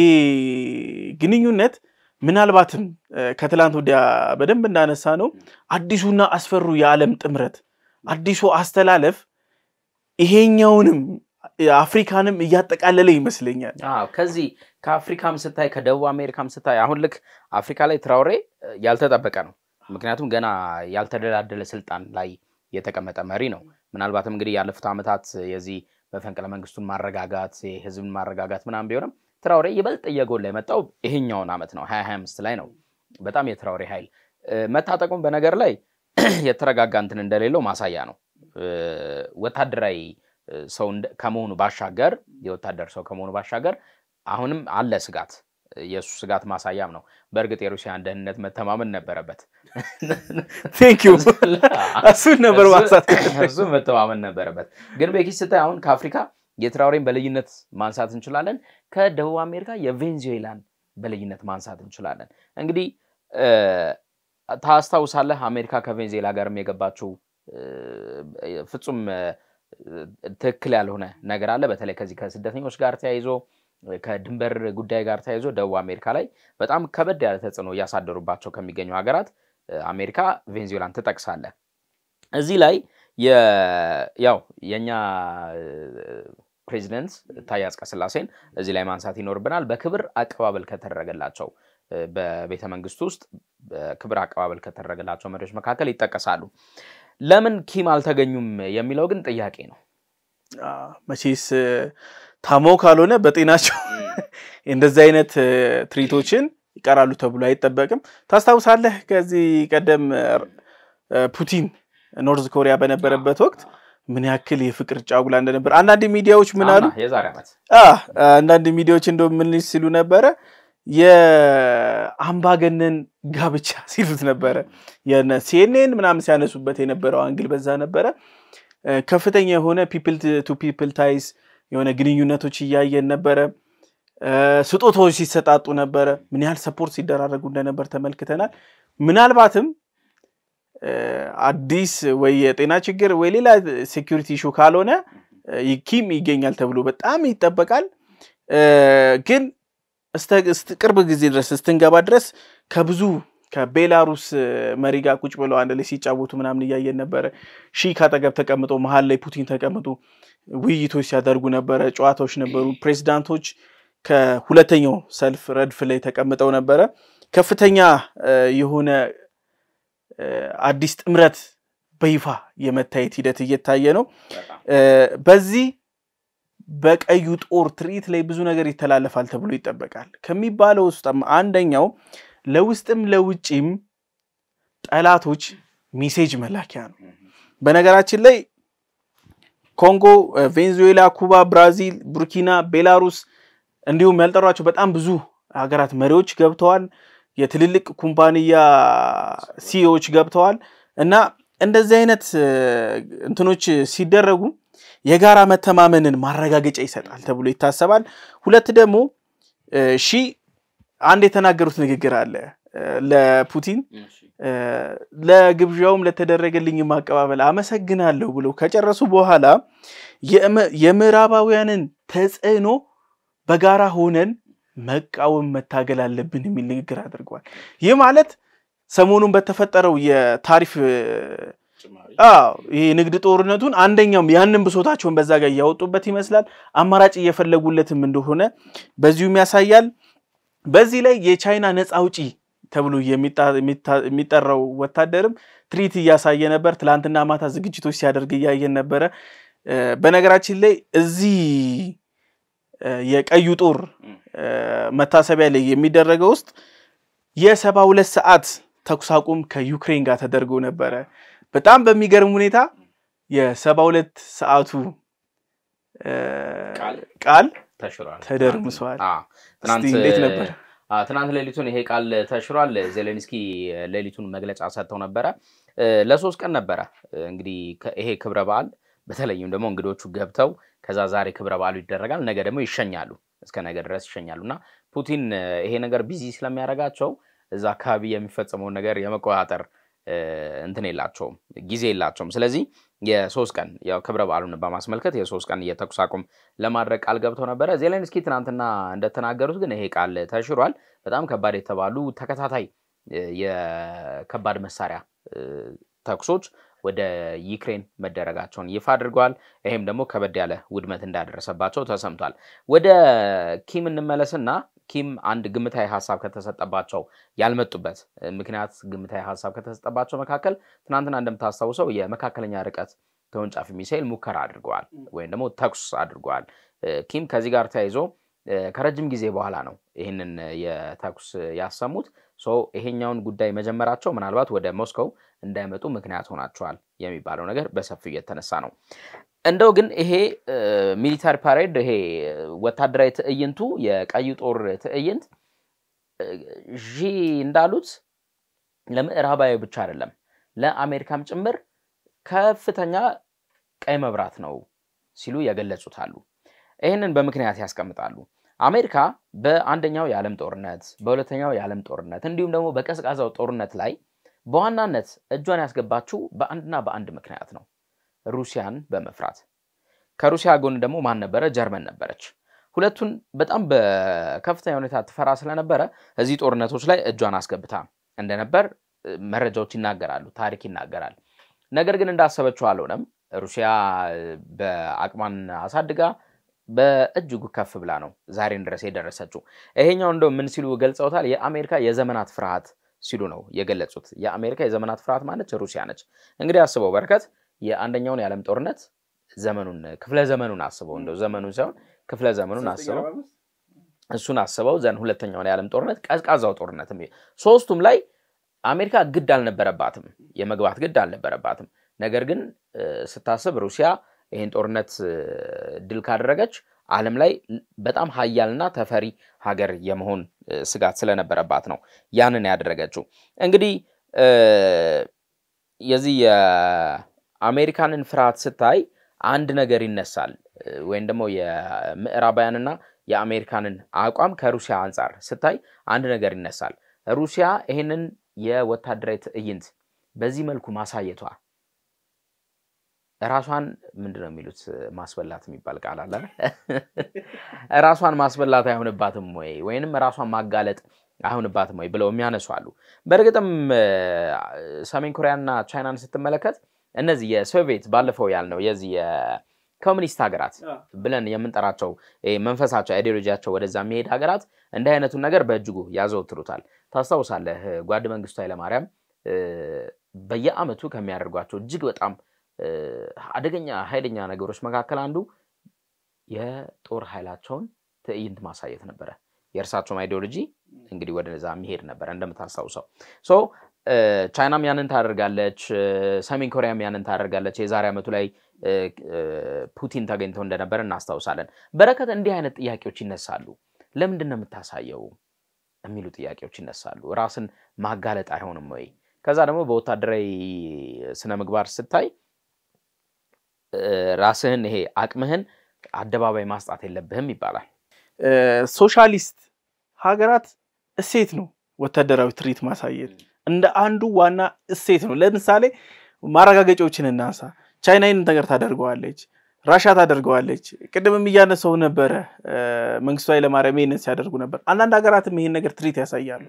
ግንኙነት ምናልባትም ከትላንት ወዲያ በደንብ እንዳነሳ ነው አዲሱና አስፈሩ የዓለም ጥምረት አዲሱ አስተላለፍ ይሄኛውንም አፍሪካንም ያጠቃለለ ይመስለኛል ከዚህ ከአፍሪካም ስታይ ከደቡብ አሜሪካም ስታይ አሁን ልክ አፍሪካ ላይ ትራውሬ ያልተጠበቀ ነው ምክንያቱም ገና ያልተደላደለ ስልጣን ላይ የተቀመጠ መሪ ነው ምናልባትም እንግዲህ ያለፉት አመታት የዚህ በፈንቅለ መንግስቱን ማረጋጋት የህዝብን ማረጋጋት ምናም ቢሆንም ትራውሬ ይበልጥ እየጎላ የመጣው ይሄኛውን አመት ነው 2025 ላይ ነው በጣም የትራውሬ ኃይል መታጠቁም በነገር ላይ የተረጋጋ እንትን እንደሌለው ማሳያ ነው ወታደራዊ ሰው ከመሆኑ ባሻገር የወታደር ሰው ከመሆኑ ባሻገር አሁንም አለ ስጋት የሱ ስጋት ማሳያም ነው በእርግጥ የሩሲያን ደህንነት መተማመን ነበረበት ቴንክ ዩ እሱ ነበር እሱ መተማመን ነበረበት ግን በኪስታይ አሁን ከአፍሪካ የትራውሬን በልዩነት ማንሳት እንችላለን ከደቡብ አሜሪካ የቬንዙዌላን በልዩነት ማንሳት እንችላለን እንግዲህ ታስታውሳለህ አሜሪካ ከቬንዙዌላ ጋርም የገባችው ፍጹም ትክክል ያልሆነ ነገር አለ በተለይ ከዚህ ከስደተኞች ጋር ተያይዞ ከድንበር ጉዳይ ጋር ተያይዞ ደቡብ አሜሪካ ላይ በጣም ከበድ ያለ ተጽዕኖ ያሳደሩባቸው ከሚገኙ ሀገራት አሜሪካ ቬንዙዌላን ተጠቅሳለህ እዚህ ላይ ያው የኛ ፕሬዚደንት ታዬ አጽቀሥላሴን እዚህ ላይ ማንሳት ይኖርብናል በክብር አቀባበል ከተደረገላቸው በቤተ መንግስት ውስጥ በክብር አቀባበል ከተደረገላቸው መሪዎች መካከል ይጠቀሳሉ ለምን ኪም አልተገኙም የሚለው ግን ጥያቄ ነው መቼስ ታሞ ካልሆነ በጤናቸው እንደዚህ አይነት ትሪቶችን ይቀራሉ ተብሎ አይተበቅም ታስታውሳለህ ከዚህ ቀደም ፑቲን ኖርዝ ኮሪያ በነበረበት ወቅት ምን ያክል የፍቅር ጫጉላ እንደነበር አንዳንድ ሚዲያዎች ምን አሉ የዛሬ አመት አንዳንድ ሚዲያዎች እንደው ምን ሲሉ ነበር የአምባገነን ጋብቻ ሲሉት ነበር የነ ሲኤንኤን ምናምን ሲያነሱበት የነበረው አንግል በዛ ነበር ከፍተኛ የሆነ ፒፕል ቱ ፒፕል ታይስ የሆነ ግንኙነቶች ያያየን ነበር ስጦታዎች ሲሰጣጡ ነበር ምን ያህል ሰፖርት ሲደራረጉ እንደነበር ተመልክተናል ምናልባትም አዲስ ወይ የጤና ችግር ወይ ሌላ ሴኩሪቲ ኢሹ ካልሆነ ኪም ይገኛል ተብሎ በጣም ይተበቃል ግን ቅርብ ጊዜ ድረስ ስትንገባ ድረስ ከብዙ ከቤላሩስ መሪ ጋር ቁጭ ብለው አንድ ላይ ሲጫወቱ ምናምን ያያየን ነበር ሺ ካጠገብ ተቀምጦ መሃል ላይ ፑቲን ተቀምጦ ውይይቶች ሲያደርጉ ነበር ጨዋታዎች ነበሩ ፕሬዝዳንቶች ከሁለተኛው ሰልፍ ረድፍ ላይ ተቀምጠው ነበር ከፍተኛ የሆነ አዲስ ጥምረት በይፋ የመታየት ሂደት እየታየ ነው በዚህ በቀዩ ጦር ትርኢት ላይ ብዙ ነገር ይተላለፋል ተብሎ ይጠበቃል ከሚባለው ውስጥም አንደኛው ለውስጥም ለውጪም ጠላቶች ሜሴጅ መላኪያ ነው በነገራችን ላይ ኮንጎ ቬኔዙዌላ ኩባ ብራዚል ቡርኪና ቤላሩስ እንዲሁም ያልጠሯቸው በጣም ብዙ ሀገራት መሪዎች ገብተዋል የትልልቅ ኩምፓኒያ ሲኢኦዎች ገብተዋል እና እንደዚህ አይነት እንትኖች ሲደረጉ የጋራ መተማመንን ማረጋገጫ ይሰጣል ተብሎ ይታሰባል ሁለት ደግሞ አንድ የተናገሩት ንግግር አለ ለፑቲን ለግብዣውም ለተደረገልኝ ማቀባበል አመሰግናለሁ ብሎ ከጨረሱ በኋላ የምዕራባውያንን ተጽዕኖ በጋራ ሆነን መቃወም መታገል አለብን የሚል ንግግር አድርጓል ይህ ማለት ሰሞኑን በተፈጠረው የታሪፍ ይሄ ንግድ ጦርነቱን አንደኛው ያንን ብሶታቸውን በዛ ጋር ያወጡበት ይመስላል አማራጭ እየፈለጉለትም እንደሆነ በዚሁም ያሳያል በዚህ ላይ የቻይና ነፃ አውጪ ተብሎ የሚጠራው ወታደርም ትሪት ያሳየ ነበር ትላንትና ማታ ዝግጅቶች ሲያደርግ ያያየን ነበር በነገራችን ላይ እዚህ የቀዩ ጦር መታሰቢያ ላይ የሚደረገው ውስጥ የ72 ሰዓት ተኩሳቁም ከዩክሬን ጋር ተደርጎ ነበር በጣም በሚገርም ሁኔታ የ72 ሰዓቱ ቃል ተደርምሷል ትናንት ነበር ትናንት ሌሊቱን ይሄ ቃል ተሽሯል ዜሌንስኪ ሌሊቱን መግለጫ ሰጥተው ነበር ለሶስት ቀን ነበር እንግዲህ ይሄ ክብረ በዓል በተለይም ደግሞ እንግዶቹ ገብተው ከዛ ዛሬ ክብረ በዓሉ ይደረጋል ነገ ደግሞ ይሸኛሉ እስከ ነገ ድረስ ይሸኛሉና ፑቲን ይሄ ነገር ቢዚ ስለሚያረጋቸው እዛ አካባቢ የሚፈጸመው ነገር የመቆጣጠር እንትን የላቸውም ጊዜ የላቸውም ስለዚህ የሶስት ቀን ያው ክብረ በዓሉን በማስመልከት የሶስት ቀን የተኩሳቁም ለማድረግ ቃል ገብተው ነበር ዜሌንስኪ ትናንትና እንደተናገሩት ግን ይሄ ቃል ተሽሯል በጣም ከባድ የተባሉ ተከታታይ የከባድ መሳሪያ ተኩሶች ወደ ዩክሬን መደረጋቸውን ይፋ አድርጓል ይሄም ደግሞ ከበድ ያለ ውድመት እንዳደረሰባቸው ተሰምቷል ወደ ኪም እንመለስና ኪም አንድ ግምታዊ ሐሳብ ከተሰጠባቸው ያልመጡበት ምክንያት ግምታዊ ሐሳብ ከተሰጠባቸው መካከል ትናንትና እንደምታስተውሰው የመካከለኛ ርቀት ተወንጫፊ ሚሳኤል ሙከራ አድርገዋል ወይም ደግሞ ተኩስ አድርገዋል ኪም ከዚህ ጋር ተያይዞ ከረጅም ጊዜ በኋላ ነው ይሄንን የተኩስ ያሰሙት ይሄኛውን ጉዳይ መጀመራቸው ምናልባት ወደ ሞስኮው እንዳይመጡ ምክንያት ሆናቸዋል የሚባለው ነገር በሰፊው የተነሳ ነው እንደው ግን ይሄ ሚሊታሪ ፓሬድ ይሄ ወታደራዊ ትዕይንቱ የቀዩ ጦር ትዕይንት እንዳሉት ለምዕራባዊ ብቻ አይደለም ለአሜሪካም ጭምር ከፍተኛ ቀይ መብራት ነው ሲሉ ያገለጹታሉ ይሄንን በምክንያት ያስቀምጣሉ አሜሪካ በአንደኛው የዓለም ጦርነት በሁለተኛው የዓለም ጦርነት እንዲሁም ደግሞ በቀዝቃዛው ጦርነት ላይ በዋናነት እጇን ያስገባችው በአንድና በአንድ ምክንያት ነው ሩሲያን በመፍራት ከሩሲያ ጎን ደግሞ ማን ነበረ ጀርመን ነበረች ሁለቱን በጣም በከፍተኛ ሁኔታ ተፈራ ስለነበረ እዚህ ጦርነቶች ላይ እጇን አስገብታ እንደነበር መረጃዎች ይናገራሉ ታሪክ ይናገራል ነገር ግን እንዳሰበችው አልሆነም ሩሲያ በአቅማን አሳድጋ በእጅጉ ከፍ ብላ ነው ዛሬን ድረስ የደረሰችው ይሄኛው እንደው ምን ሲሉ ገልጸውታል የአሜሪካ የዘመናት ፍርሃት ሲሉ ነው የገለጹት የአሜሪካ የዘመናት ፍርሃት ማለት ሩሲያ ነች እንግዲህ አስበው በርከት የአንደኛውን የዓለም ጦርነት ዘመኑን ክፍለ ዘመኑን አስበው እንደው ዘመኑን ሳይሆን ክፍለ ዘመኑን አስበው እሱን አስበው ዘን ሁለተኛውን የዓለም ጦርነት ቀዝቃዛው ጦርነትም ሶስቱም ላይ አሜሪካ ግድ አልነበረባትም የመግባት ግድ አልነበረባትም ነገር ግን ስታስብ ሩሲያ ይሄን ጦርነት ድል ካደረገች ዓለም ላይ በጣም ኃያልና ተፈሪ ሀገር የመሆን ስጋት ስለነበረባት ነው ያንን ያደረገችው እንግዲህ የዚህ የአሜሪካንን ፍርሃት ስታይ አንድ ነገር ይነሳል ወይም ደግሞ የምዕራባውያንና የአሜሪካንን አቋም ከሩሲያ አንፃር ስታይ አንድ ነገር ይነሳል ሩሲያ ይሄንን የወታደራዊ ትዕይንት በዚህ መልኩ ማሳየቷ ራሷን ምንድነው የሚሉት ማስበላት የሚባል ቃል አለ ራሷን ማስበላት አይሆንባትም ወይ ወይንም ራሷን ማጋለጥ አይሆንባትም ወይ ብለው የሚያነሱ አሉ በርግጥም ሰሜን ኮሪያና ቻይናን ስትመለከት እነዚህ የሶቪየት ባለፈው ያልነው የዚህ ኮሙኒስት ሀገራት ብለን የምንጠራቸው መንፈሳቸው አይዲዮሎጂያቸው ወደዛ የሚሄድ ሀገራት እንደ አይነቱን ነገር በእጅጉ ያዘወትሩታል ታስታውሳለህ ጓድ መንግስቱ ኃይለማርያም በየአመቱ ከሚያደርጓቸው እጅግ በጣም አደገኛ ኃይለኛ ነገሮች መካከል አንዱ የጦር ኃይላቸውን ትዕይንት ማሳየት ነበር የእርሳቸው አይዲዮሎጂ እንግዲህ ወደዛ የሚሄድ ነበር እንደምታስታውሰው ሶ ቻይናም ያንን ታደርጋለች ሰሜን ኮሪያም ያንን ታደርጋለች የዛሬ አመቱ ላይ ፑቲን ተገኝተው እንደነበር እናስታውሳለን በረከት እንዲህ አይነት ጥያቄዎች ይነሳሉ ለምንድን ነው የምታሳየው የሚሉ ጥያቄዎች ይነሳሉ ራስን ማጋለጥ አይሆንም ወይ ከዛ ደግሞ በወታደራዊ ስነ ምግባር ስታይ ራስህን ይሄ አቅምህን አደባባይ ማስጣት የለብህም ይባላል ሶሻሊስት ሀገራት እሴት ነው ወታደራዊ ትርኢት ማሳየት እንደ አንዱ ዋና እሴት ነው ለምሳሌ ማረጋገጫዎችን እናንሳ ቻይና ይህንን ነገር ታደርገዋለች ራሽያ ታደርገዋለች ቅድምም እያነሳው ነበር መንግስቱ ኃይለማርያም ይሄንን ሲያደርጉ ነበር አንዳንድ ሀገራትም ይሄን ነገር ትርኢት ያሳያሉ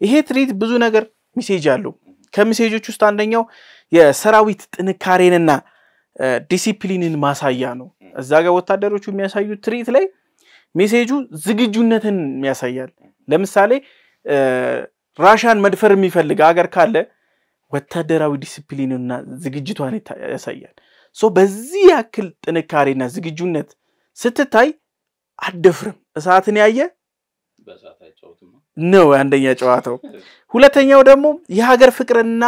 ይሄ ትርኢት ብዙ ነገር ሜሴጅ አለው ከሜሴጆች ውስጥ አንደኛው የሰራዊት ጥንካሬንና ዲሲፕሊንን ማሳያ ነው እዛ ጋር ወታደሮቹ የሚያሳዩት ትርኢት ላይ ሜሴጁ ዝግጁነትን ያሳያል ለምሳሌ ራሽያን መድፈር የሚፈልግ ሀገር ካለ ወታደራዊ ዲሲፕሊንና ዝግጅቷን ያሳያል ሶ በዚህ ያክል ጥንካሬና ዝግጁነት ስትታይ አደፍርም እሳትን ያየ በእሳት አይጫወትም ነው አንደኛ ጨዋታው ሁለተኛው ደግሞ የሀገር ፍቅርና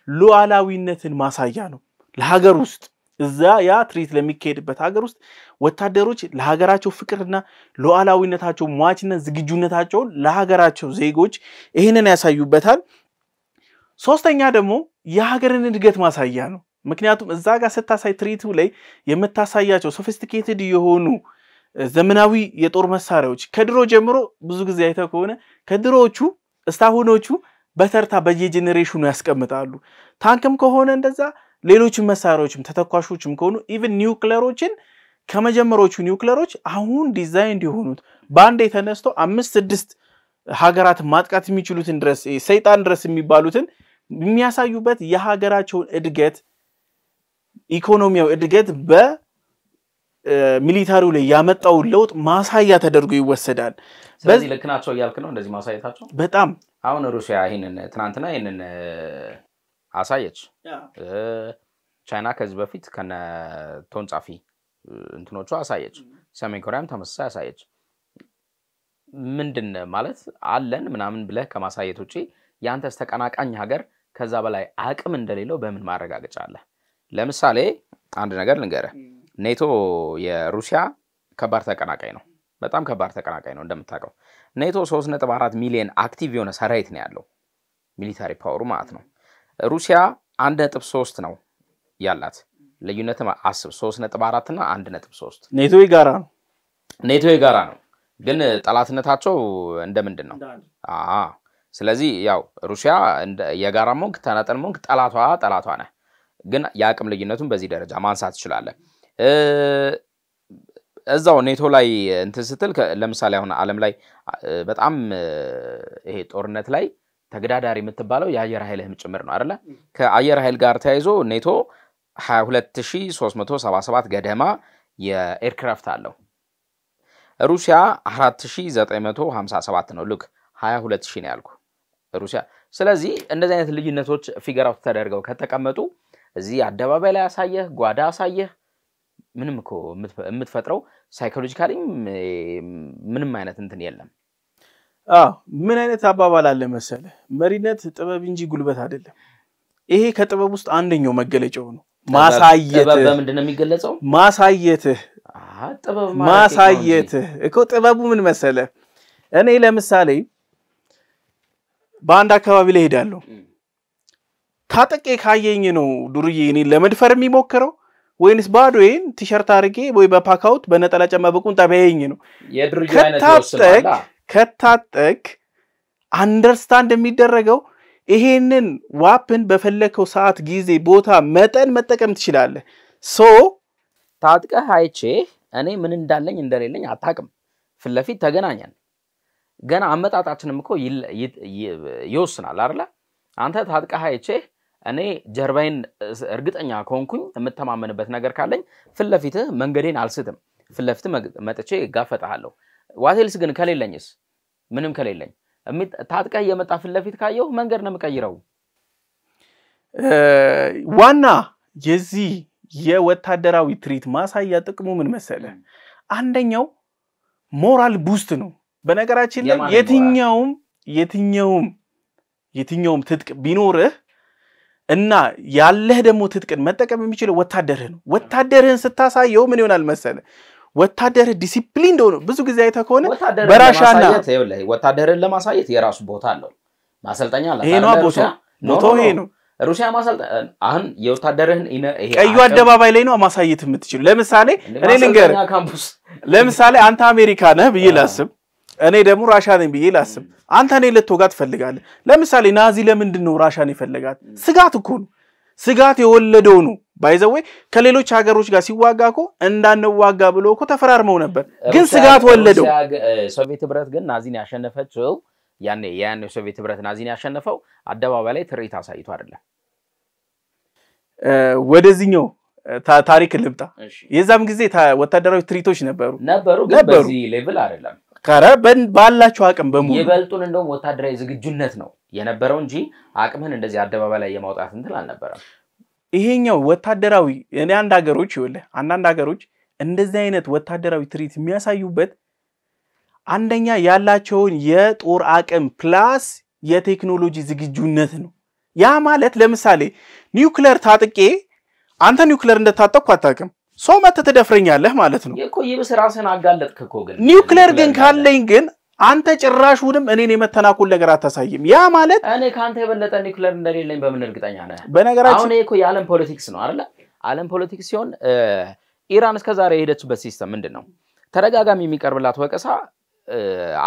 ሉዓላዊነትን ማሳያ ነው ለሀገር ውስጥ እዛ ያ ትርኢት ለሚካሄድበት ሀገር ውስጥ ወታደሮች ለሀገራቸው ፍቅርና ሉዓላዊነታቸው ሟችነት ዝግጁነታቸው ለሀገራቸው ዜጎች ይሄንን ያሳዩበታል ሶስተኛ ደግሞ የሀገርን እድገት ማሳያ ነው ምክንያቱም እዛ ጋር ስታሳይ ትርኢቱ ላይ የምታሳያቸው ሶፊስቲኬትድ የሆኑ ዘመናዊ የጦር መሳሪያዎች ከድሮ ጀምሮ ብዙ ጊዜ አይተው ከሆነ ከድሮዎቹ እስታሁኖቹ በተርታ በየጄኔሬሽኑ ያስቀምጣሉ ታንክም ከሆነ እንደዛ ሌሎች መሳሪያዎችም ተተኳሾችም ከሆኑ ኢቭን ኒውክሌሮችን ከመጀመሪያዎቹ ኒውክሌሮች አሁን ዲዛይን የሆኑት ባንዴ ተነስቶ 5-6 ሀገራት ማጥቃት የሚችሉትን ድረስ ሰይጣን ድረስ የሚባሉትን የሚያሳዩበት የሀገራቸው እድገት ኢኮኖሚያው እድገት በሚሊታሪው ላይ ያመጣው ለውጥ ማሳያ ተደርጎ ይወሰዳል ስለዚህ ለክናቸው ያልክ ነው እንደዚህ ማሳየታቸው በጣም አሁን ሩሲያ ይሄንን ትናንትና ይሄንን አሳየች ቻይና ከዚህ በፊት ከነ ቶንጻፊ እንትኖቹ አሳየች ሰሜን ኮሪያም ተመሳሳይ አሳየች ምንድን ማለት አለን ምናምን ብለህ ከማሳየት ውጪ ያንተስ ተቀናቃኝ ሀገር ከዛ በላይ አቅም እንደሌለው በምን ማረጋገጫ አለ ለምሳሌ አንድ ነገር ልንገርህ ኔቶ የሩሲያ ከባድ ተቀናቃኝ ነው በጣም ከባድ ተቀናቃኝ ነው እንደምታውቀው ኔቶ 3.4 ሚሊዮን አክቲቭ የሆነ ሰራዊት ነው ያለው ሚሊታሪ ፓወሩ ማለት ነው ሩሲያ 1.3 ነው ያላት ልዩነትም አስብ 3.4 እና 1.3 ኔቶ ይጋራ ነው ግን ጠላትነታቸው እንደምንድን ነው ስለዚህ ያው ሩሲያ የጋራ ሞንክ ተናጠል ሞንክ ጠላቷ ነህ ግን ያቅም ልዩነቱን በዚህ ደረጃ ማንሳት ይችላል እዛው ኔቶ ላይ እንትን ስትል ለምሳሌ አሁን ዓለም ላይ በጣም ይሄ ጦርነት ላይ ተገዳዳሪ የምትባለው የአየር ኃይልህም ጭምር ነው አይደለ ከአየር ኃይል ጋር ተያይዞ ኔቶ 22377 ገደማ የኤርክራፍት አለው ሩሲያ 4957 ነው ሉክ 22000 ነው ያልኩ ሩሲያ ስለዚህ እንደዚህ አይነት ልዩነቶች ፊገር አውት ተደርገው ከተቀመጡ እዚህ አደባባይ ላይ ያሳየህ ጓዳ ያሳየህ ምንም እኮ የምትፈጥረው ሳይኮሎጂካሊ ምንም አይነት እንትን የለም ምን አይነት አባባል አለ መሰለ መሪነት ጥበብ እንጂ ጉልበት አይደለም ይሄ ከጥበብ ውስጥ አንደኛው መገለጫው ነው ማሳየት በምንድነው የሚገለጸው ማሳየት እኮ ጥበቡ ምን መሰለ እኔ ለምሳሌ በአንድ አካባቢ ላይ ሄዳለሁ ታጠቄ ካየኝ ነው ዱርዬ እኔ ለመድፈር የሚሞክረው ወይንስ ባዶዬን ቲሸርት አርጌ ወይ በፓካውት በነጠላ ጫማ በቁንጣ ባይኝ ነው የድርጅቱ አይነት ይወስናል ከታጠቅ አንደርስታንድ የሚደረገው ይሄንን ዋፕን በፈለከው ሰዓት ጊዜ ቦታ መጠን መጠቀም ትችላለህ ሶ ታጥቀህ አይቼ እኔ ምን እንዳለኝ እንደሌለኝ አታውቅም ፍለፊት ተገናኛን ገና አመጣጣችንም እኮ ይወስናል አይደል አንተ ታጥቀህ አይቼ እኔ ጀርባዬን እርግጠኛ ከሆንኩኝ የምተማመንበት ነገር ካለኝ ፍለፊት መንገዴን አልስትም ፍለፊት መጥቼ ጋፈጣለሁ ዋቴልስ ግን ከሌለኝስ ምንም ከሌለኝ ታጥቀህ የመጣ ፍለፊት ካየው መንገድ ነው የምቀይረው ዋና የዚህ የወታደራዊ ትሪት ማሳያ ጥቅሙ ምን መሰለ አንደኛው ሞራል ቡስት ነው በነገራችን ላይ የትኛውም ትጥቅ ቢኖርህ እና ያለህ ደግሞ ትጥቅን መጠቀም የሚችለው ወታደርህ ነው ወታደርህን ስታሳየው ምን ይሆናል መሰለ ወታደርህ ዲሲፕሊን እንደሆነ ብዙ ጊዜ አይተከሆነ በራሻና ወታደርህን ለማሳየት የራሱ ቦታ አለው ማሰልጠኛ አለ ይሄ ነው ቦታው ይሄ ነው ሩሲያ ማሰልጠን አሁን የወታደርህን ይሄ ቀዩ አደባባይ ላይ ነው ማሳየት የምትችለው ለምሳሌ እኔ ልንገር ለምሳሌ አንተ አሜሪካ ነህ ብዬ ላስብ እኔ ደግሞ ራሻ ነኝ ብዬ ላስብ አንተ እኔ ልትወጋት ፈልጋለህ ለምሳሌ ናዚ ለምንድን ነው ራሻን ይፈልጋት ስጋት እኮ ነው ስጋት የወለደው ነው ባይዘዌ ከሌሎች ሀገሮች ጋር ሲዋጋኮ እንዳንዋጋ ብሎ እኮ ተፈራርመው ነበር ግን ስጋት ወለደው ሶቪየት ህብረት ግን ናዚን ያሸነፈችው ያኔ ሶቪየት ህብረት ናዚን ያሸነፈው አደባባይ ላይ ትርኢት አሳይቶ አይደለም ወደዚህኛው ታሪክ ልብጣ የዛም ጊዜ ወታደራዊ ትርኢቶች ነበሩ ግን በዚህ ሌቭል አይደለም ካራበን ባላችሁ አቅም በሙሉ የበልጡን እንደውም ወታደራዊ ዝግጁነት ነው የነበረው እንጂ አቅምን እንደዚህ አደባባይ ላይ የማውጣት እንትን አልነበረም ይሄኛው ወታደራዊ እኔ አንዳንድ ሀገሮች እንደዚህ አይነት ወታደራዊ ትርኢት የሚያሳዩበት አንደኛ ያላቸውን የጦር አቅም ፕላስ የቴክኖሎጂ ዝግጁነት ነው ያ ማለት ለምሳሌ ኒውክሌር ታጥቄ አንተ ኒውክሌር እንደታጠቅኩ አታውቅም ሶ መተ ተደፍረኛለህ ማለት ነው እኮ ይብስ ራስን አጋለጥክ እኮ ግን ኒውክሌር ግን ካለኝ ግን አንተ ጭራሹንም እኔን የመተናኮል ነገር አታሳይም ያ ማለት እኔ ካንተ የበለጠ ኒውክሌር እንደሌለኝ በምን እርግጠኛ ነህ በነገራችን አሁን እኮ የዓለም ፖለቲክስ ነው አይደል ዓለም ፖለቲክስ ሲሆን ኢራን እስከዛሬ የሄደችበት ሲስተም ምንድነው ተረጋጋሚ የሚቀርብላት ወቀሳ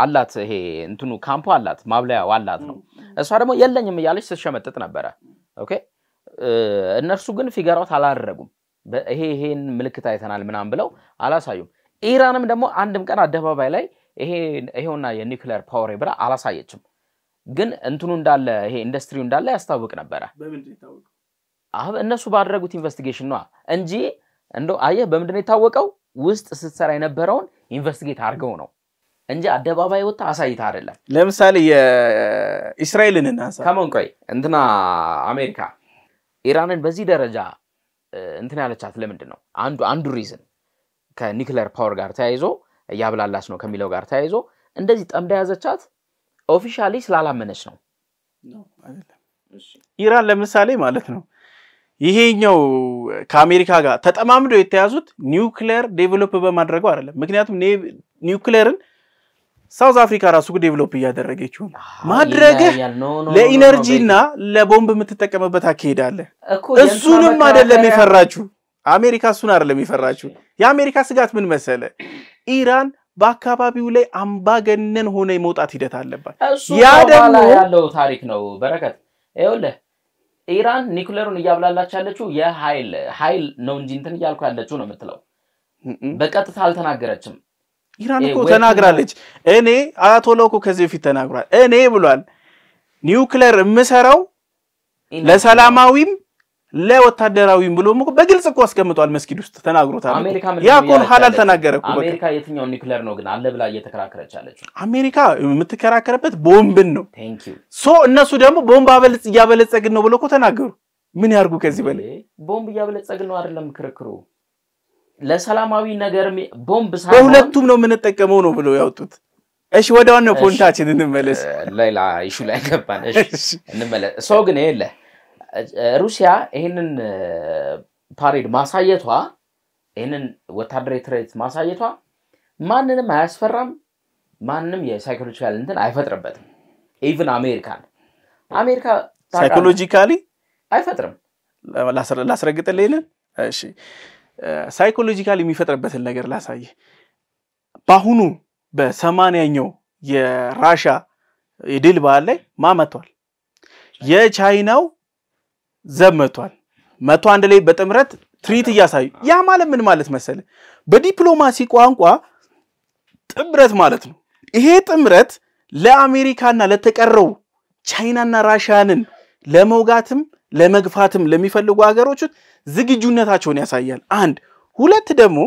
አላት ይሄ እንትኑ ካምፖ አላት ማብለያው አላት ነው እሷ ደግሞ የለኝም እያለች ስትሸመጥጥ ነበር ኦኬ እነርሱ ግን ፊገራውት አላደረጉም ይሄን ምልክት አይተናል ምናም ብለው አላሳዩም ኢራንም ደግሞ አንድም ቀን አደባባይ ላይ ይሄውና የኒውክሌር ፓወር ብራ አላሳየችም ግን እንትኑ እንዳለ ይሄ ኢንዱስትሪው እንዳለ ያስታውቅ ነበር በምንድን ይታወቅ እነሱ ባደረጉት ኢንቨስቲጌሽን ነው እንጂ እንደው አየህ በምንድን ነው የታወቀው ውስጥ ስትሰራ የነበረውን ኢንቨስቲጌት አድርገው ነው እንጂ አደባባይ ወጣ አሳይታ አይደለም ለምሳሌ የእስራኤልን እናንሳ ከመን ቆይ እንትና አሜሪካ ኢራንን በዚህ ደረጃ እንትና ያለቻት ለምንድን ነው አንዱ ሪዝን ከኒውክሌር ፓወር ጋር ተያይዞ ያብላላች ነው ከሚለው ጋር ተያይዞ እንደዚህ ጠምዳ ያዘቻት ኦፊሻሊ ስላላመነች ነው አይደለም ኢራን ለምሳሌ ማለት ነው ይሄኛው ከአሜሪካ ጋር ተጠማምዶ የተያዙት ኒውክሌር ዴቨሎፕ በማድረግ አይደለም ምክንያቱም ኒውክሌርን ሳውዝ አፍሪካ ራሱ ዴቨሎፕ ያደረገችው ማድረግ ለኢነርጂና ለቦምብ የምትጠቀምበት አካሄዳለ እሱንም አይደለም ይፈራችሁ አሜሪካ እሱን አይደለም ይፈራችሁ የአሜሪካ ስጋት ምን መሰለ ኢራን በአካባቢው ላይ አምባገነን ሆነ የመውጣት ሂደት አለባት ያ ደግሞ ያለው ታሪክ ነው በረከት ይኸውልህ ኢራን ኒውክሌሩን ያብላላች ያለችው የኃይል ነው እንጂ እንትን ያልኩ ያለችው ነው የምትለው በቀጥታ አልተናገረችም ኢራን እኮ ተናግራለች እኔ አያቶላው እኮ ከዚህ በፊት ተናግሯል እኔ ብሏል ኒውክሌር የምሰራው ለሰላማዊም ለወታደራዊም ብሎ በግልጽ እኮ አስቀምጧል መስጊድ ውስጥ ተናግሮታል ያኮን ሐላል ተናገረ እኮ አሜሪካ የትኛው ኒውክሌር ነው ግን አለ ብላ እየተከራከረች ያለችው አሜሪካ የምትከራከረበት ቦምብን ነው ቴንክ ዩ ሶ እነሱ ደግሞ ቦምብ ያበለጸግን ነው ብሎ እኮ ተናገሩ ምን ያርጉ ከዚህ በላይ ቦምብ ያበለጸግን ነው አይደለም ክርክሩ ለሰላማዊ ነገር ቦምብ ሳይሆን በሁለቱም ነው የምንጠቀመው ነው ብሎ ያወጡት እሺ ወደ ዋናው ፖይንታችን እንመለስ ሌላ ኢሹ ላይ ገባን እሺ እንመለስ ሶ ግን ይሄለ ሩሲያ ይሄንን ፓሬድ ማሳየቷ ይሄንን ወታደራዊ ትርኢት ማሳየቷ ማንንም አያስፈራም ማንንም የሳይኮሎጂካል እንትን አይፈጥርበትም ኢቭን አሜሪካ ሳይኮሎጂካሊ አይፈጥርም ላስረግጥልኝ እሺ ሳይኮሎጂካሊ የሚፈጥርበትን ነገር ላሳየ ባሁኑ በ80ኛው የራሻ የድል በዓል ላይ ማመቷል የቻይናው ዘመቷል 101 ላይ በጥምረት ትሪት እያሳዩ ያ ማለት ምን ማለት መሰለ በዲፕሎማሲ ቋንቋ ጥምረት ማለት ነው ይሄ ጥምረት ለአሜሪካና ለተቀረው ቻይናና ራሽያንን ለመውጋትም ለመግፋትም ለሚፈልጉ ሀገሮች ዝግጁነታቸውን ያሳያል አንድ ሁለት ደግሞ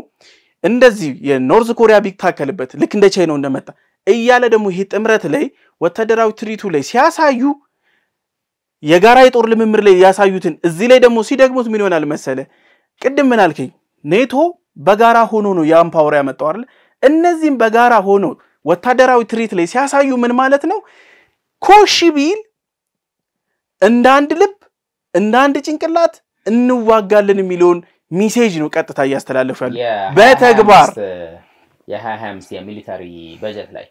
እንደዚህ የኖርዝ ኮሪያ ቢታከልበት ልክ እንደ ቻይናው እንደመጣ እያለ ደግሞ ይሄ ጥምረት ላይ ወታደራዊ ትሪቱ ላይ ሲያሳዩ የጋራ የጦር ልምምር ላይ ያሳዩትን እዚህ ላይ ደግሞ ሲደግሙት ምን ይሆናል መሰለ ቅድም ምን አልከኝ ኔቶ በጋራ ሆኖ ነው ያን ፓወር ያመጣው አይደል እነዚህም በጋራ ሆኖ ወታደራዊ ትሪት ላይ ሲያሳዩ ምን ማለት ነው ኮሽ ቢል እንደ አንድ ልብ እንደ አንድ ጭንቅላት እንዋጋለን የሚለውን ሜሴጅ ነው ቀጥታ ያስተላልፉ ያለው በተግባር የ25 የሚሊታሪ በጀት ላይ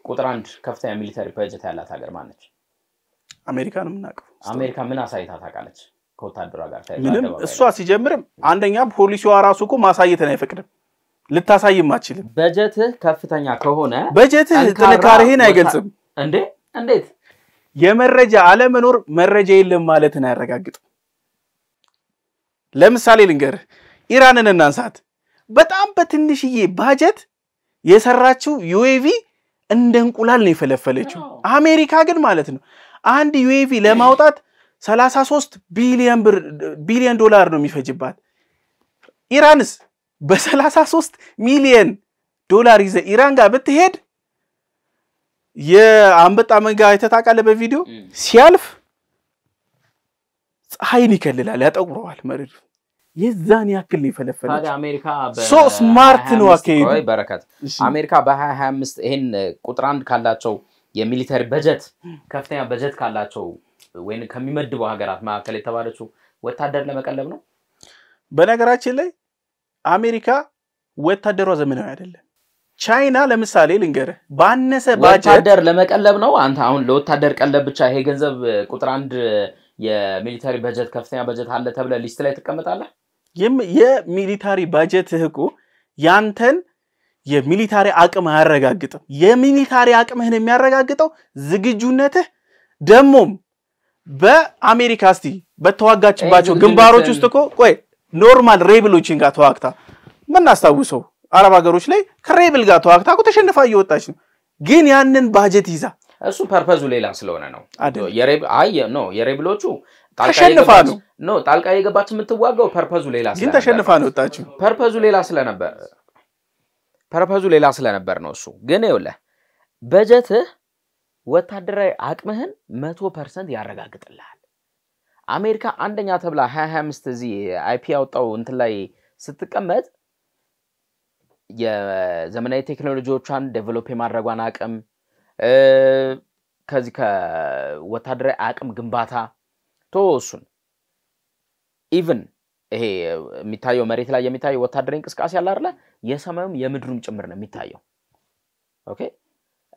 ቁጥር 1 ከፍተኛ ሚሊታሪ በጀት ያላት ሀገር ማነች አሜሪካን ምናቀው አሜሪካ ምን አሳይታ ታውቃለች ከወታደሯ ጋር ምንም እሷ ሲጀምርም አንደኛ ፖሊሲዋ ራሱ እኮ ማሳየትን አይፈቅድም ልታሳይም አትችልም በጀት ከፍተኛ ከሆነ በጀት ጥንካሬህን አይገልጽም እንዴት የመረጃ አለመኖር መረጃ የለም ማለትን አያረጋግጥም ለምሳሌ ልንገር ኢራንን እናንሳት በጣም በትንሽዬ ባጀት የሰራችው ዩኤቪ እንደ እንቁላል ነው የፈለፈለችው አሜሪካ ግን ማለት ነው አንድ ዩኤቪ ለማውጣት 33 ቢሊዮን ዶላር ነው የሚፈጅባት ኢራንስ በ33 ሚሊዮን ዶላር ይዘ ኢራን ጋር ብትሄድ የአንበጣ መንጋ የተታቃለ በቪዲዮ ሲያልፍ ፀሐይን ይከልላል ያጠቁረዋል መሬቱ የዛን ያክል ይፈለፈለች ታዲያ አሜሪካ ሶ ስማርት ነው አከይዱ በረከት አሜሪካ በ2025 ይሄን ቁጥር 1 ካላቸው የሚሊተሪ በጀት ከፍተኛ በጀት ካላቸው ወይን ከሚመድቡ ሀገራት ማከለ የተባለችው ወታደር ለመቀለብ ነው በነገራችን ላይ አሜሪካ ወታደሯ ዘመናዊ አይደለም ቻይና ለምሳሌ ልንገር ባነሰ ባጀት ወታደር ለመቀለብ ነው አንተ አሁን ለወታደር ቀለብ ብቻ ይሄ ገንዘብ ቁጥር 1 የሚሊታሪ በጀት ከፍተኛ በጀት አለ ተብለ ሊስት ላይ ተቀመጣለህ የሚሊታሪ በጀት እኮ ያንተን የሚሊታሪ አቅም አያረጋግጥም የሚሊታሪ አቅምህን የሚያረጋግጠው ዝግጁነትህ ደሞም በአሜሪካ እስቲ በተዋጋችባቸው ግንባሮች ውስጥ እኮ ቆይ ኖርማል ሬብሎችን ጋር ተዋግታ ምናስተዋውሰው አረብ ሀገሮች ላይ ከሬብል ጋር ተዋግታ እኮ ተሸንፋ እየወጣች ነው ግን ያንን ባጀት ይዛ እሱ ፐርፐዙ ሌላ ስለሆነ ነው የሬብሎቹ ተሸንፋ ነው ጣልቃ የገባች የምትዋጋው ፐርፐዙ ሌላ ስለነበር ግን ተሸንፋ ነው ወጣችው ፐርፐዙ ሌላ ስለነበር ነው እሱ ግን ይኸውልህ በጀትህ ወታደራዊ አቅምህን 100% ያረጋግጥልሃል አሜሪካ አንደኛ ተብላ 2025 እዚ አይፒ ያወጣው እንት ላይ ስትቀመጥ የዘመናዊ ቴክኖሎጂዎቿን ዴቨሎፕ የማድረጓን አቅም ከዚህ ከወታደራዊ አቅም ግንባታ ተወሱን ኢቭን ይሄ የሚታየው መሬት ላይ የሚታየው ወታደራዊ እንቅስቃሴ ያለ አይደለ የሰማዩም የምድሩም ጭምር ነው የሚታየው ኦኬ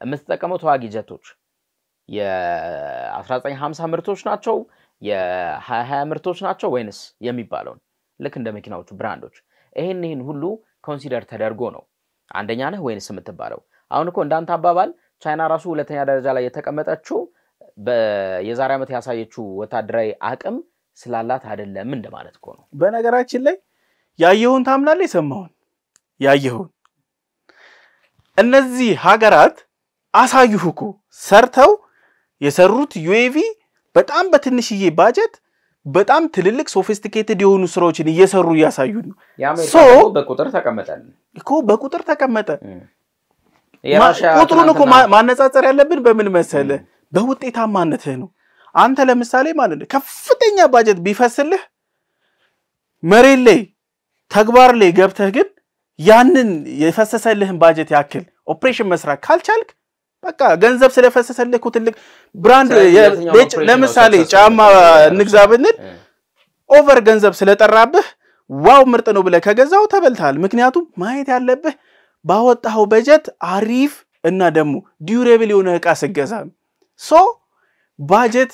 የምትጠቀመው ተዋጊ ጀቶች የ1950 ምርቶች ናቸው የ2020 ምርቶች ናቸው ወይንስ የሚባለው ልክ እንደ መኪናዎቹ ብራንዶች ይሄን ሁሉ ኮንሲደር ተደርጎ ነው አንደኛ ነህ ወይንስ የምትባለው አሁን እኮ እንዳንተ አባባል ቻይና ራሱ ሁለተኛ ደረጃ ላይ የተቀመጠችው በየዛሬ ዓመት ያሳየችው ወታደራዊ አቅም ስላላት አይደለም እንደማለት እኮ ነው በነገራችን ላይ ያየውን ታምናለህ የሰማውን ያየውን እነዚህ ሀገራት አሳዩህ እኮ ሰርተው የሰሩት ዩኤቪ በጣም በትንሽዬ ባጀት በጣም ትልልቅ ሶፊስቲኬትድ የሆኑ ስራዎችን እየሰሩ ያሳዩ ነው ያሜሪካ በቁጥር ተቀመጠን እኮ በቁጥር ተቀመጠ ቁጥሩን እኮ ማነጻጸር ያለብን በምን መሰለ በውጤታማነትህ ነው አንተ ለምሳሌ ማለት ነው ከፍተኛ ባጀት ቢፈስልህ መሬት ላይ ተግባር ላይ ገብተህ ግን ያንን የፈሰሰልህን ባጀት ያክል ኦፕሬሽን መስራት ካልቻልክ በቃ ገንዘብ ስለፈሰሰልህ እኮ ትልቅ ብራንድ ለምሳሌ ጫማ እንግዛብንል ኦቨር ገንዘብ ስለጠራብህ ዋው ምርጥ ነው ብለህ ከገዛው ተበልታል ምክንያቱም ማየት ያለብህ ባወጣው በጀት አሪፍ እና ደግሞ ዲዩሬብል የሆነ ዕቃ ስገዛ ሶ ባጀት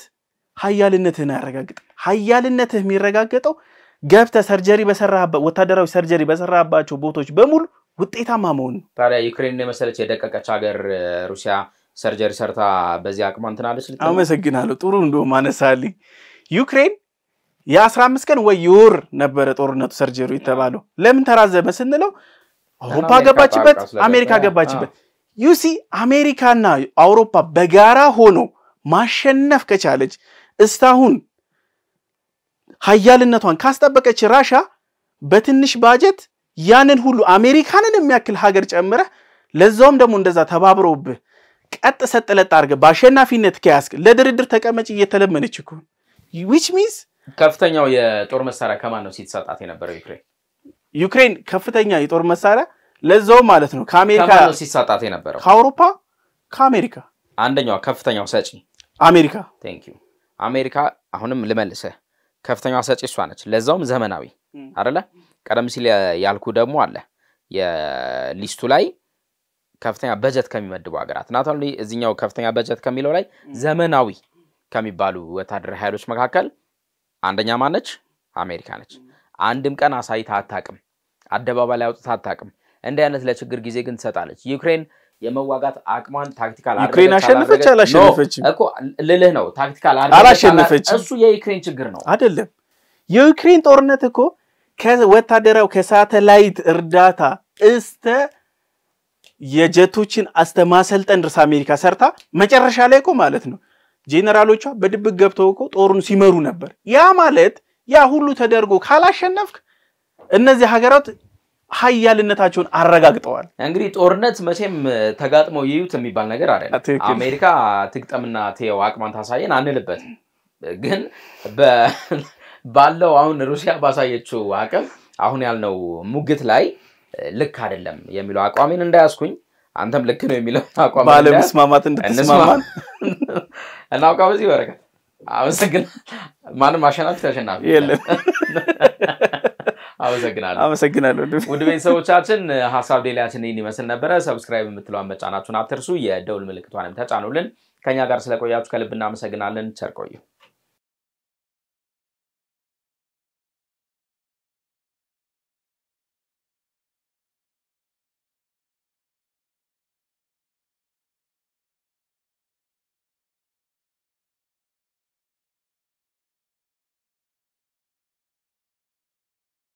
ኃያልነትህን ያረጋግጣል ኃያልነትህ የሚረጋገጠው ገብተ ሰርጀሪ በሰራህበት ወታደራዊ ሰርጀሪ በሰራህባቸው ቦታዎች በሙሉ ውጤታማ መሆን ታዲያ ዩክሬን የመሰለች የደቀቀች ሀገር ሩሲያ ሰርጀሪ ሰርታ በዚህ አቅሟ እንትናለች አመሰግናለሁ ጥሩ እንደው ማነሳልኝ ዩክሬን የ15 ቀን ወይ የወር ነበር ጦርነቱ ሰርጀሪ የተባለው ለምን ተራዘመ ስንለው አውሮፓ ገባችበት አሜሪካ ገባችበት ዩሲ አሜሪካና አውሮፓ በጋራ ሆኖ ማሸነፍ ከቻለች እስታሁን ኃያልነቷን ካስጠበቀች ራሻ በትንሽ ባጀት ያንን ሁሉ አሜሪካንን የሚያክል ሀገር ጨምረ ለዛውም ደግሞ እንደዛ ተባብረውብህ ቀጥ ሰጥለጥ አርገ ባሸናፊነት ከያስክ ለድርድር ተቀመጭ እየተለመነች እኮ which means ከፍተኛው የጦር መሳሪያ ከማን ነው ሲተሰጣት የነበረው ዩክሬን ከፍተኛ የጦር መሳሪያ ለዛው ማለት ነው ከአሜሪካ ከማን ነው ሲተሰጣት የነበረው ከአውሮፓ ከአሜሪካ አንደኛው ከፍተኛው ሰጪ አሜሪካ thank you አሜሪካ አሁንም ልመልሰ ከፍተኛው ሰጪ እሷ ነች ለዛውም ዘመናዊ አይደለ ቀደም ሲል ያልኩ ደግሞ አለ የሊስቱ ላይ ከፍተኛ በጀት ከሚመድቡ ሀገራት ናታሊ እዚህኛው ከፍተኛ በጀት ከሚለው ላይ ዘመናዊ ከሚባሉ ወታደራዊ ኃይሎች መካከል አንደኛ ማነች አሜሪካ ነች አንድም ቀን አሳይታ አታቅም አደባባይ ላይ አውጥታ አታቅም እንደ አይነት ለችግር ጊዜ ግን ትሰጣለች ዩክሬን የመዋጋት አቅሟን ታክቲካል ዩክሬን አሸነፈች አላሸነፈች እኮ ልልህ ነው ታክቲካል አላሸነፈች እሱ የዩክሬን ችግር ነው አይደለም የዩክሬን ጦርነት እኮ ከወታደራው ከሳተላይት እርዳታ እስተ የጀቶችን አስተማሰልጠን ድረስ አሜሪካ ሰርታ መጨረሻ ላይ እኮ ማለት ነው ጄነራሎቿ በድብቅ ገብተው እኮ ጦሩን ሲመሩ ነበር ያ ማለት ያ ሁሉ ተደርጎ ካላሸነፍክ እነዚህ ሀገራት ኃያልነታቸውን አረጋግጠዋል እንግዲህ ጦርነት መቼም ተጋጥመው ይዩት የሚባል ነገር አይደለም አሜሪካ ትግጠምና ተየው አቅማን ታሳየን አንልበት ግን ባለው አሁን ሩሲያ ባሳየችው አቅም አሁን ያልነው ሙግት ላይ ልክ አይደለም የሚለው አቋሜን እንዳያስኩኝ አንተም ልክ ነው የሚለው አቋም ባለ መስማማት እንድትስማማን እና አቋም እዚህ ወረቀ አመሰግን ማንም አሸናፊ ተሸናፊ የለም አመሰግናለሁ ውድ ቤተሰቦቻችን ሐሳብ ዴሊያችን ይህን ይመስል ነበር ሰብስክራይብ የምትለዋን መጫናችሁን አትርሱ የደውል ምልክቷንም ተጫኑልን ከኛ ጋር ስለቆያችሁ ከልብ እናመሰግናለን ቸር ቆዩ